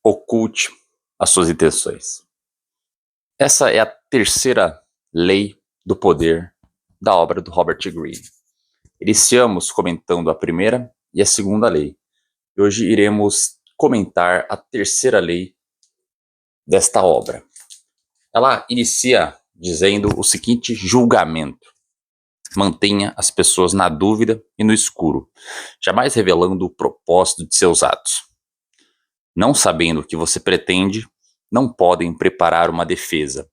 Oculte as suas intenções. Essa é a terceira lei do poder da obra do Robert Greene. Iniciamos comentando a primeira e a segunda lei. E hoje iremos comentar a terceira lei desta obra. Ela inicia dizendo o seguinte julgamento: mantenha as pessoas na dúvida e no escuro, jamais revelando o propósito de seus atos. Não sabendo o que você pretende, não podem preparar uma defesa.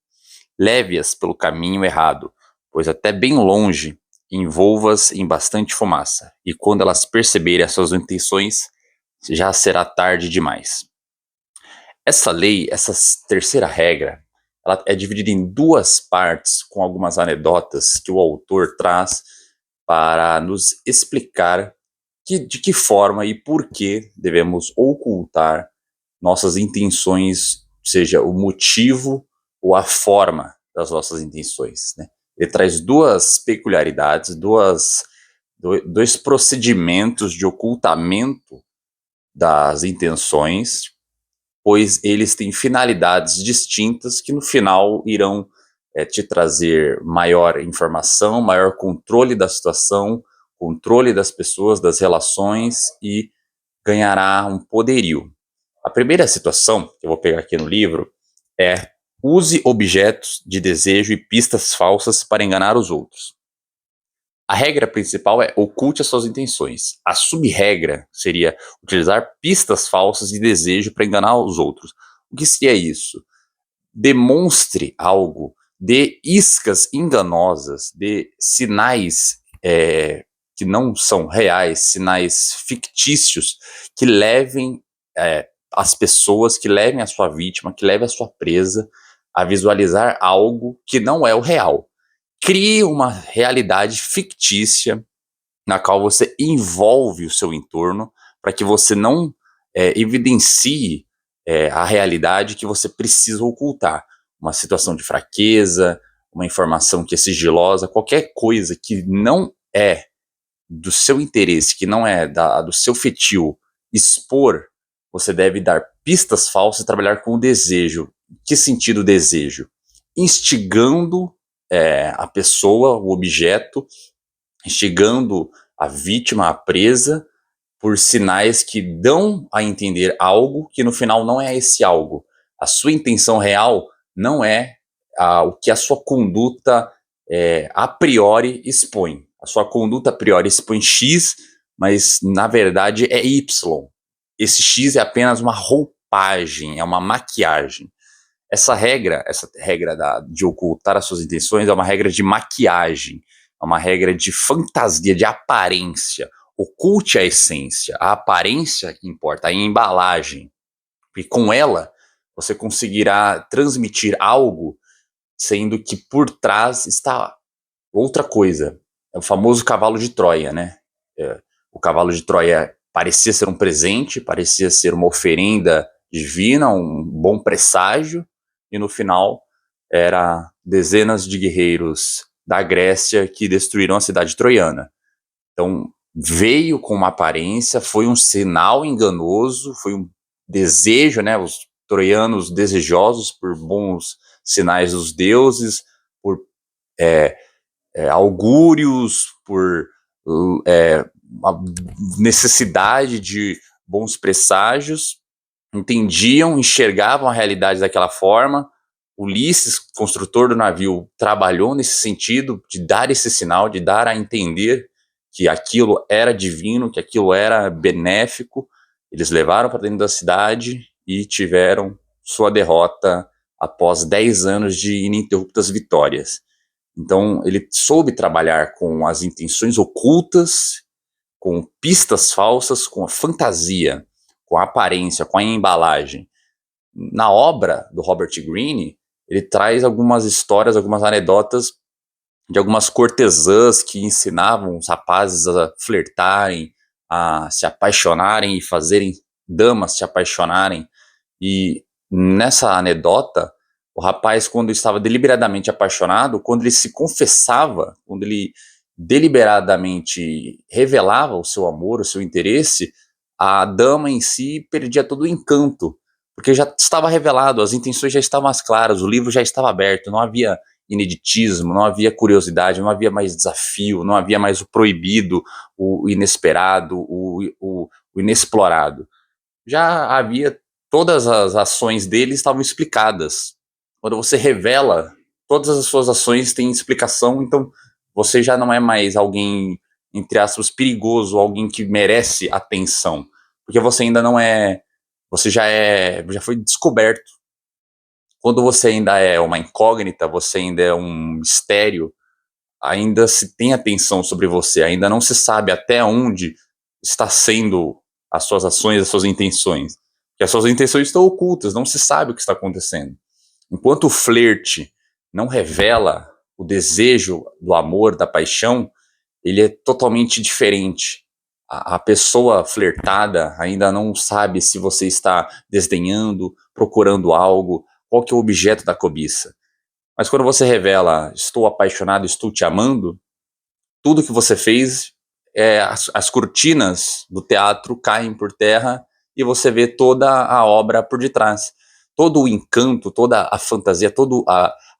Leve-as pelo caminho errado, pois até bem longe envolva-as em bastante fumaça, e quando elas perceberem as suas intenções, já será tarde demais. Essa lei, essa terceira regra, ela é dividida em duas partes, com algumas anedotas que o autor traz para nos explicar de que forma e por que devemos ocultar nossas intenções, seja o motivo ou a forma das nossas intenções, né? Ele traz duas peculiaridades, dois procedimentos de ocultamento das intenções, pois eles têm finalidades distintas que no final irão te trazer maior informação, maior controle da situação, controle das pessoas, das relações, e ganhará um poderio. A primeira situação, que eu vou pegar aqui no livro, é: use objetos de desejo e pistas falsas para enganar os outros. A regra principal é: oculte as suas intenções. A sub-regra seria utilizar pistas falsas de desejo para enganar os outros. O que seria isso? Demonstre algo, dê iscas enganosas, dê sinais que não são reais, sinais fictícios, que levem as pessoas, que levem a sua vítima, que levem a sua presa a visualizar algo que não é o real. Crie uma realidade fictícia na qual você envolve o seu entorno para que você não evidencie a realidade que você precisa ocultar. Uma situação de fraqueza, uma informação que é sigilosa, qualquer coisa que não é do seu interesse, que não é do seu feitio expor, você deve dar pistas falsas e trabalhar com o desejo. Que sentido o desejo? Instigando a pessoa, o objeto, instigando a vítima, a presa, por sinais que dão a entender algo que no final não é esse algo. A sua intenção real não é o que a sua conduta a priori expõe. A sua conduta a priori expõe X, mas na verdade é Y. Esse X é apenas uma roupagem, é uma maquiagem. Essa regra de ocultar as suas intenções é uma regra de maquiagem, é uma regra de fantasia, de aparência. Oculte a essência, a aparência que importa, a embalagem. E com ela, você conseguirá transmitir algo, sendo que por trás está outra coisa. É o famoso cavalo de Troia, né? O cavalo de Troia parecia ser um presente, parecia ser uma oferenda divina, um bom presságio, e no final era dezenas de guerreiros da Grécia que destruíram a cidade troiana. Então, veio com uma aparência, foi um sinal enganoso, foi um desejo, né? Os troianos desejosos por bons sinais dos deuses, por augúrios, por uma necessidade de bons presságios, entendiam, enxergavam a realidade daquela forma. Ulisses, construtor do navio, trabalhou nesse sentido de dar esse sinal, de dar a entender que aquilo era divino, que aquilo era benéfico. Eles levaram para dentro da cidade e tiveram sua derrota após 10 anos de ininterruptas vitórias. Então, ele soube trabalhar com as intenções ocultas, com pistas falsas, com a fantasia, com a aparência, com a embalagem. Na obra do Robert Greene, ele traz algumas histórias, algumas anedotas de algumas cortesãs que ensinavam os rapazes a flertarem, a se apaixonarem e fazerem damas se apaixonarem. E nessa anedota, o rapaz, quando estava deliberadamente apaixonado, quando ele se confessava, quando ele deliberadamente revelava o seu amor, o seu interesse, a dama em si perdia todo o encanto, porque já estava revelado, as intenções já estavam mais claras, o livro já estava aberto, não havia ineditismo, não havia curiosidade, não havia mais desafio, não havia mais o proibido, o inesperado, o inexplorado. Já havia, todas as ações dele estavam explicadas. Quando você revela, todas as suas ações têm explicação, então você já não é mais alguém, entre aspas, perigoso, alguém que merece atenção, porque você ainda não é, você já foi descoberto. Quando você ainda é uma incógnita, você ainda é um mistério, ainda se tem atenção sobre você, ainda não se sabe até onde está sendo as suas ações, as suas intenções. Porque as suas intenções estão ocultas, não se sabe o que está acontecendo. Enquanto o flerte não revela o desejo do amor, da paixão, ele é totalmente diferente. A pessoa flertada ainda não sabe se você está desdenhando, procurando algo, qual que é o objeto da cobiça. Mas quando você revela, estou apaixonado, estou te amando, tudo que você fez, as cortinas do teatro caem por terra e você vê toda a obra por detrás. Todo o encanto, toda a fantasia, toda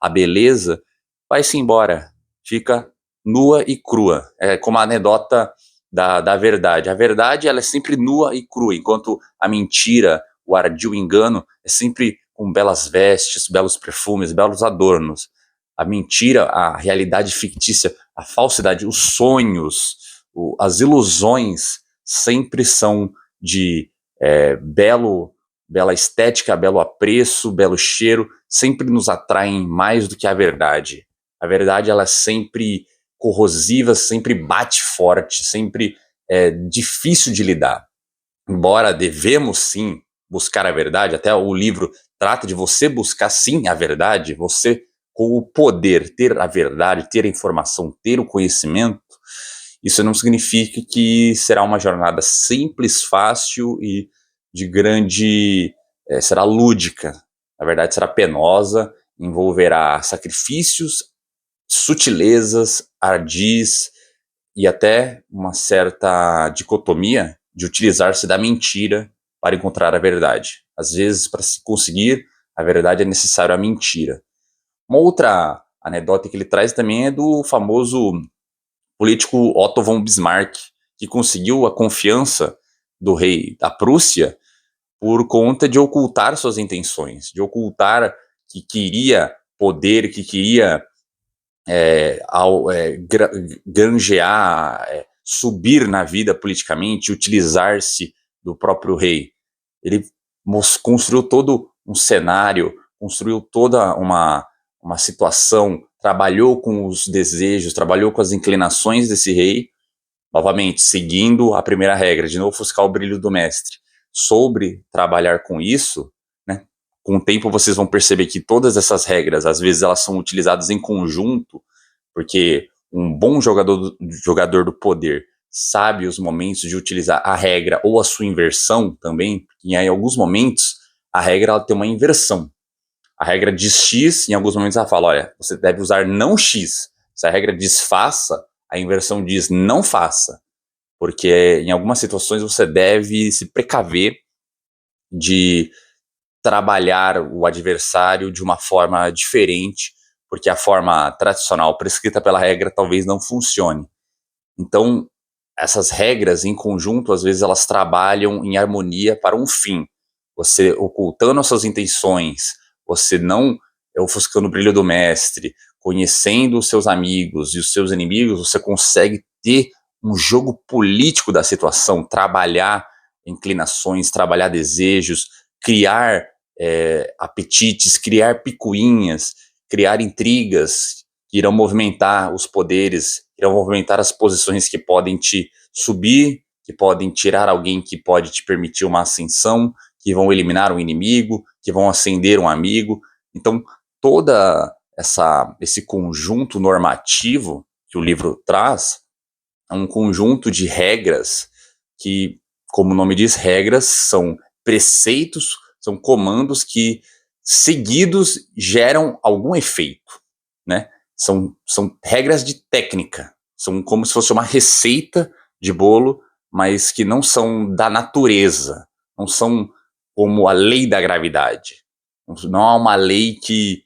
a beleza vai-se embora. Fica nua e crua. É como a anedota da verdade. A verdade ela é sempre nua e crua, enquanto a mentira, o ardil engano, é sempre com belas vestes, belos perfumes, belos adornos. A mentira, a realidade fictícia, a falsidade, os sonhos, as ilusões sempre são de bela estética, belo apreço, belo cheiro, sempre nos atraem mais do que a verdade. A verdade ela é sempre corrosiva, sempre bate forte, sempre é difícil de lidar. Embora devemos sim buscar a verdade, até o livro trata de você buscar sim a verdade, você com o poder, ter a verdade, ter a informação, ter o conhecimento, isso não significa que será uma jornada simples, fácil e de grande, será lúdica. Na verdade, será penosa, envolverá sacrifícios, sutilezas, ardis e até uma certa dicotomia de utilizar-se da mentira para encontrar a verdade. Às vezes, para se conseguir a verdade, é necessário a mentira. Uma outra anedota que ele traz também é do famoso político Otto von Bismarck, que conseguiu a confiança do rei da Prússia por conta de ocultar suas intenções, de ocultar que queria poder, que queria granjear, subir na vida politicamente, utilizar-se do próprio rei. Ele construiu todo um cenário, construiu toda uma situação, trabalhou com os desejos, trabalhou com as inclinações desse rei, novamente, seguindo a primeira regra, de não ofuscar o brilho do mestre. Sobre trabalhar com isso, né? Com o tempo vocês vão perceber que todas essas regras, às vezes elas são utilizadas em conjunto, porque um bom jogador do poder sabe os momentos de utilizar a regra ou a sua inversão também, e em alguns momentos a regra ela tem uma inversão. A regra diz X, em alguns momentos ela fala, olha, você deve usar não X. Se a regra diz faça, a inversão diz não faça, porque em algumas situações você deve se precaver de trabalhar o adversário de uma forma diferente, porque a forma tradicional prescrita pela regra talvez não funcione. Então, essas regras em conjunto, às vezes elas trabalham em harmonia para um fim. Você ocultando as suas intenções, você não ofuscando o brilho do mestre, conhecendo os seus amigos e os seus inimigos, você consegue ter um jogo político da situação, trabalhar inclinações, trabalhar desejos, criar apetites, criar picuinhas, criar intrigas que irão movimentar os poderes, irão movimentar as posições que podem te subir, que podem tirar alguém que pode te permitir uma ascensão, que vão eliminar um inimigo, que vão ascender um amigo. Então, toda esse conjunto normativo que o livro traz é um conjunto de regras que, como o nome diz, regras são preceitos, são comandos que seguidos geram algum efeito, né? São regras de técnica, são como se fosse uma receita de bolo, mas que não são da natureza, não são como a lei da gravidade. Não há uma lei que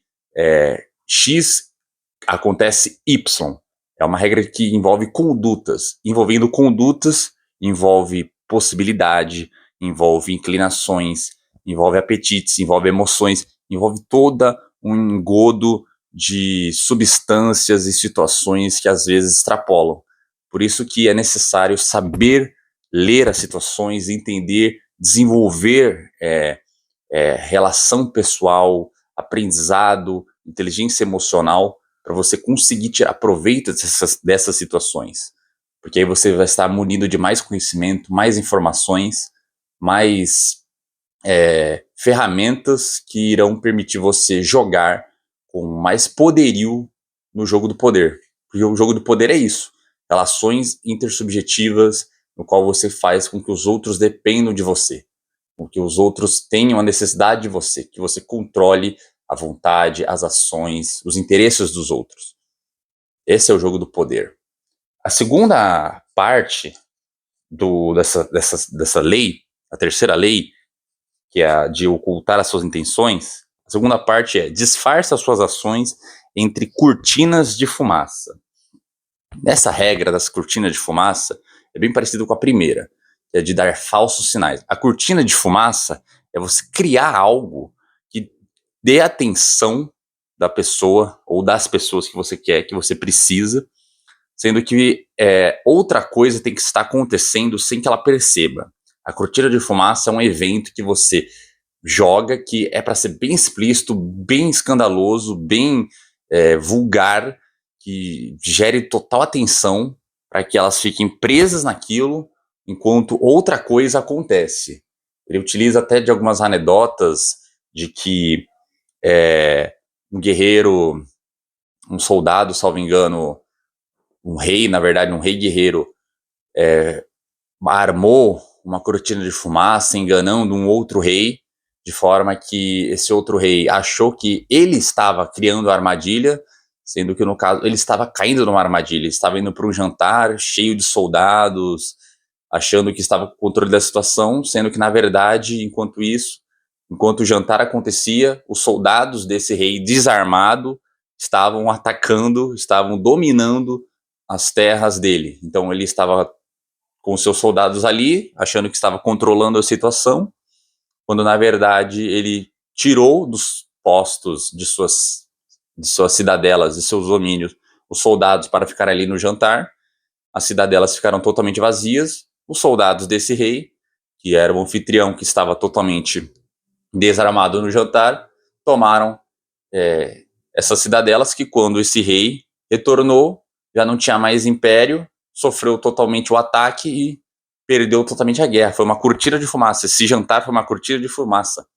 X acontece Y. É uma regra que envolve condutas. Envolvendo condutas, envolve possibilidade, envolve inclinações, envolve apetites, envolve emoções, envolve toda um engodo de substâncias e situações que às vezes extrapolam. Por isso que é necessário saber ler as situações, entender, desenvolver relação pessoal, aprendizado, inteligência emocional, para você conseguir tirar proveito dessas situações. Porque aí você vai estar munido de mais conhecimento, mais informações, mais ferramentas que irão permitir você jogar com mais poderio no jogo do poder. Porque o jogo do poder é isso. Relações intersubjetivas no qual você faz com que os outros dependam de você. Com que os outros tenham a necessidade de você. Que você controle a vontade, as ações, os interesses dos outros. Esse é o jogo do poder. A segunda parte dessa lei, a terceira lei, que é a de ocultar as suas intenções, a segunda parte é disfarça as suas ações entre cortinas de fumaça. Nessa regra das cortinas de fumaça, é bem parecido com a primeira, que é de dar falsos sinais. A cortina de fumaça é você criar algo que dê atenção da pessoa ou das pessoas que você quer, que você precisa, sendo que outra coisa tem que estar acontecendo sem que ela perceba. A cortina de fumaça é um evento que você joga, que é para ser bem explícito, bem escandaloso, bem vulgar, que gere total atenção para que elas fiquem presas naquilo enquanto outra coisa acontece. Ele utiliza até de algumas anedotas de que um guerreiro, um soldado, salvo engano, um rei, na verdade, um rei guerreiro, armou uma cortina de fumaça enganando um outro rei, de forma que esse outro rei achou que ele estava criando a armadilha, sendo que, no caso, ele estava caindo numa armadilha. Ele estava indo para um jantar cheio de soldados, achando que estava com o controle da situação, sendo que, na verdade, enquanto o jantar acontecia, os soldados desse rei desarmado estavam atacando, estavam dominando as terras dele. Então ele estava com seus soldados ali, achando que estava controlando a situação, quando na verdade ele tirou dos postos de suas cidadelas, de seus domínios, os soldados para ficar ali no jantar. As cidadelas ficaram totalmente vazias. Os soldados desse rei, que era o anfitrião que estava totalmente desarmado no jantar, tomaram essas cidadelas, que quando esse rei retornou, já não tinha mais império, sofreu totalmente o ataque e perdeu totalmente a guerra. Foi uma cortina de fumaça. Esse jantar foi uma cortina de fumaça.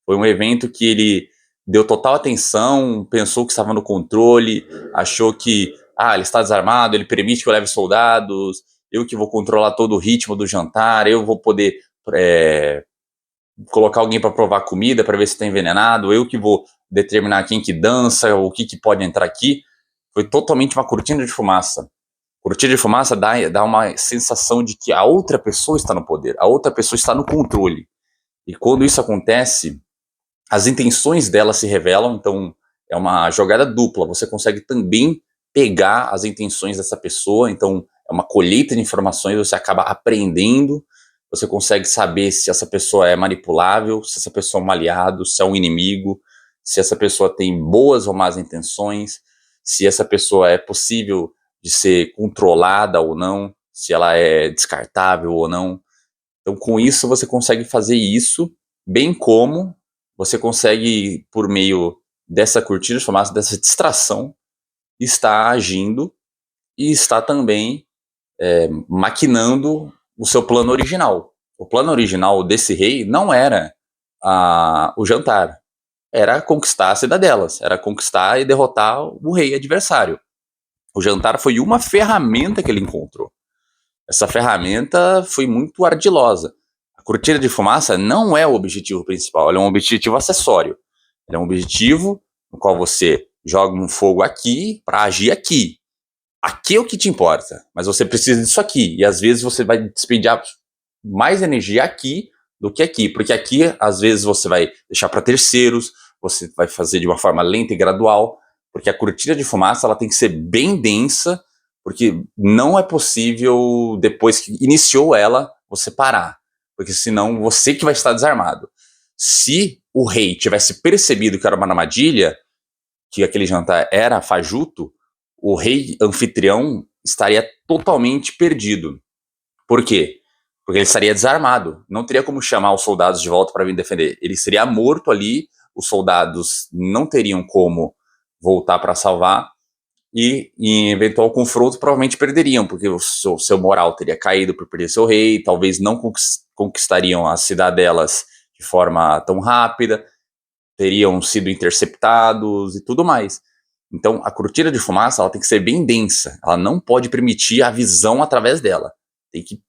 Foi um evento que ele deu total atenção, pensou que estava no controle, achou que ele está desarmado, ele permite que eu leve soldados, eu que vou controlar todo o ritmo do jantar, eu vou poder colocar alguém para provar comida, para ver se está envenenado, eu que vou determinar quem que dança, o que pode entrar aqui. Foi totalmente uma cortina de fumaça. Cortina de fumaça dá uma sensação de que a outra pessoa está no poder, a outra pessoa está no controle. E quando isso acontece, as intenções dela se revelam, então é uma jogada dupla. Você consegue também pegar as intenções dessa pessoa, então é uma colheita de informações, você acaba aprendendo, você consegue saber se essa pessoa é manipulável, se essa pessoa é um aliado, se é um inimigo, se essa pessoa tem boas ou más intenções, se essa pessoa é possível de ser controlada ou não, se ela é descartável ou não. Então, com isso, você consegue fazer isso, bem como você consegue, por meio dessa cortina de fumaça, dessa distração, estar agindo e está também maquinando o seu plano original. O plano original desse rei não era o jantar, era conquistar as cidadelas, era conquistar e derrotar o rei adversário. O jantar foi uma ferramenta que ele encontrou. Essa ferramenta foi muito ardilosa. A cortina de fumaça não é o objetivo principal, ela é um objetivo acessório. Ela é um objetivo no qual você joga um fogo aqui para agir aqui. Aqui é o que te importa, mas você precisa disso aqui. E às vezes você vai despedir mais energia aqui do que aqui, porque aqui às vezes você vai deixar para terceiros, você vai fazer de uma forma lenta e gradual, porque a cortina de fumaça ela tem que ser bem densa, porque não é possível depois que iniciou ela você parar, porque senão você que vai estar desarmado. Se o rei tivesse percebido que era uma armadilha, que aquele jantar era fajuto, o rei anfitrião estaria totalmente perdido. Por quê? Porque ele estaria desarmado. Não teria como chamar os soldados de volta para vir defender. Ele seria morto ali, os soldados não teriam como voltar para salvar, e em eventual confronto provavelmente perderiam, porque o seu moral teria caído por perder seu rei, talvez não conquistariam as cidadelas de forma tão rápida, teriam sido interceptados e tudo mais. Então, a cortina de fumaça ela tem que ser bem densa, ela não pode permitir a visão através dela. Tem que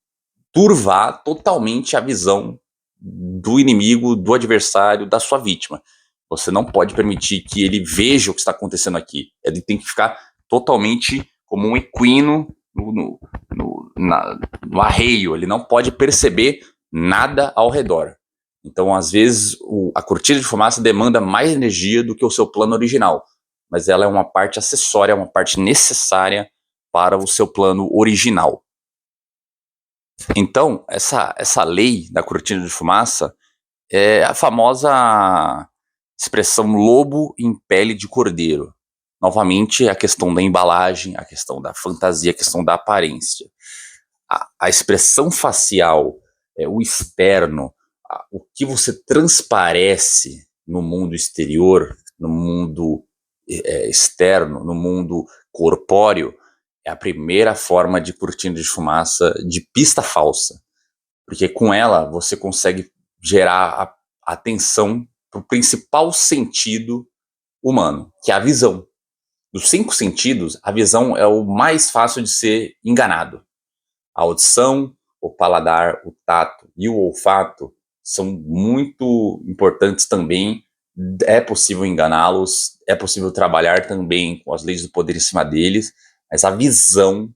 turvar totalmente a visão do inimigo, do adversário, da sua vítima. Você não pode permitir que ele veja o que está acontecendo aqui. Ele tem que ficar totalmente como um equino no arreio. Ele não pode perceber nada ao redor. Então, às vezes, a cortina de fumaça demanda mais energia do que o seu plano original, mas ela é uma parte acessória, uma parte necessária para o seu plano original. Então, essa lei da cortina de fumaça é a famosa expressão lobo em pele de cordeiro. Novamente, a questão da embalagem, a questão da fantasia, a questão da aparência. A expressão facial, o externo, o que você transparece no mundo exterior, no mundo externo, no mundo corpóreo, é a primeira forma de cortina de fumaça de pista falsa. Porque com ela você consegue gerar a atenção para o principal sentido humano, que é a visão. Dos 5 sentidos, a visão é o mais fácil de ser enganado. A audição, o paladar, o tato e o olfato são muito importantes também. É possível enganá-los, é possível trabalhar também com as leis do poder em cima deles, mas a visão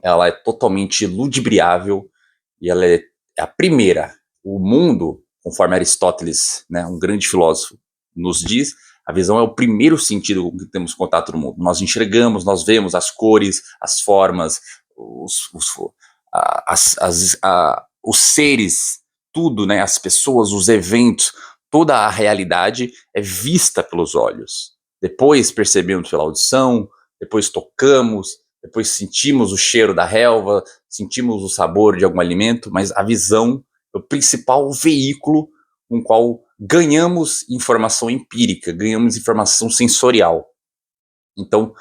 ela é totalmente ludibriável e ela é a primeira. O mundo, conforme Aristóteles, né, um grande filósofo, nos diz, a visão é o primeiro sentido com que temos contato no mundo. Nós enxergamos, nós vemos as cores, as formas, os seres, tudo, né, as pessoas, os eventos, toda a realidade é vista pelos olhos. Depois percebemos pela audição, depois tocamos, depois sentimos o cheiro da relva, sentimos o sabor de algum alimento, mas a visão é o principal veículo com o qual ganhamos informação empírica, ganhamos informação sensorial. Então,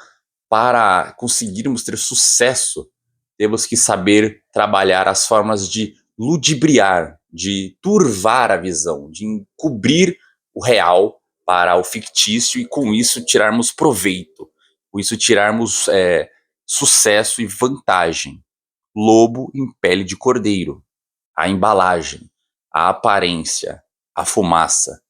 para conseguirmos ter sucesso, temos que saber trabalhar as formas de ludibriar, de turvar a visão, de encobrir o real para o fictício e com isso tirarmos proveito, com isso tirarmos sucesso e vantagem. Lobo em pele de cordeiro. A embalagem, a aparência, a fumaça,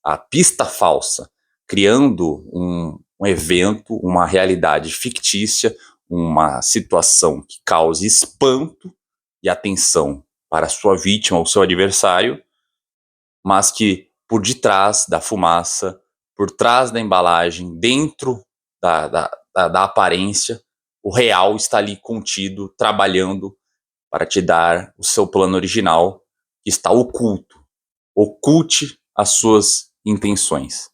a pista falsa, criando um evento, uma realidade fictícia, uma situação que cause espanto e atenção para a sua vítima ou seu adversário, mas que por detrás da fumaça, por trás da embalagem, dentro da aparência, o real está ali contido, trabalhando para te dar o seu plano original, que está oculto. Oculte as suas intenções.